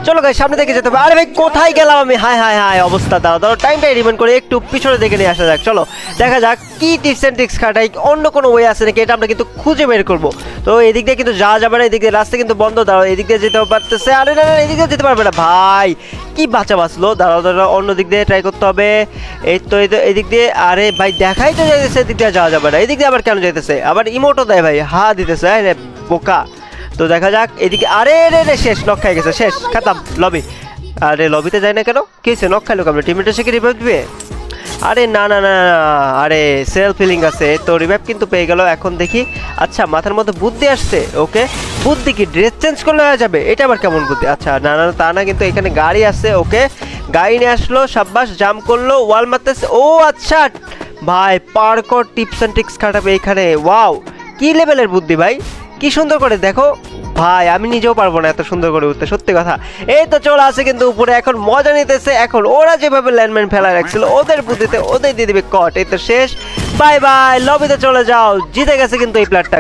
চলো গাইস সামনে দিকে যেতে হবে। আরে ভাই কোথায় গেলাম আমি? হাই হাই হাই অবস্থা, দাঁড়াও টাইমটা রিমাইন্ড করে একটু পিছনে দেখে নিয়ে আসা যাক। চলো দেখা যাক কি টিপস এন্ড ট্রিক্স খাটাই, অন্য কোনো ওয়ে আছে নাকি এটা আমরা কিন্তু খুঁজে বের করবো। তো এদিক দিয়ে কিন্তু যাওয়া যাবে না, এদিক দিয়ে রাস্তা কিন্তু বন্ধ। দাঁড়াও এদিক দিয়ে যেতে পারতেছে, আরে না না এদিক দিয়ে যেতে পারবে না ভাই, কি বাঁচা বাঁচলো। দাঁড়াও দাঁড়াও অন্য দিক দিয়ে ট্রাই করতে হবে। এই তো এদিক দিয়ে, আরে ভাই দেখাই তো যাইতেছে এদিক দিয়ে যাওয়া যাবে না, এদিক দিয়ে আবার কেন যাইতেছে? আবার ইমোটও দেয় ভাই, হা দিতেছে, আরে বোকা। তো দেখা যাক এদিকে, আরে রে রে শেষ, নক খাই গেছে, শেষ খাতাম লবি। আরে লবিতে যাই না কেন, কি হয়েছে? নক খাইলো কেমন? টিমমেটের সে কি রিভাইভ দিবে? আরে না না না না, আরে সেলফ ফিলিং আছে তো, রিভাইভ কিন্তু পেয়ে গেল। এখন দেখি, আচ্ছা মাথার মধ্যে বুদ্ধি আসছে। ওকে বুদ্ধি কি, ড্রেস চেঞ্জ করলে হয়ে যাবে? এটা আবার কেমন বুদ্ধি? আচ্ছা না না তা না, কিন্তু এখানে গাড়ি আছে। ওকে গাড়ি নিয়ে আসলো, সাব্বাস, জাম্প করলো, ওয়াল মারতেছে। ও আচ্ছা ভাই, পার্কর টিপস অ্যান্ড ট্রিক্স খাটাবে এখানে। ওয়াও কি লেভেলের বুদ্ধি ভাই, কি সুন্দর করে দেখো ভাই, আমি নিজেও পারবো না এত সুন্দর করে উঠতে, সত্যি কথা। এই তো চলে আসে কিন্তু উপরে, এখন মজা নিতেছে। এখন ওরা যেভাবে ল্যান্ডমাইন ফেলা রাখছিল ওদের বুদ্ধিতে ওদের দিয়ে দিবে কট। এই তো শেষ, বাই বাই, লবিতে চলে যাও। জিতে গেছে কিন্তু এই প্লেয়ারটা।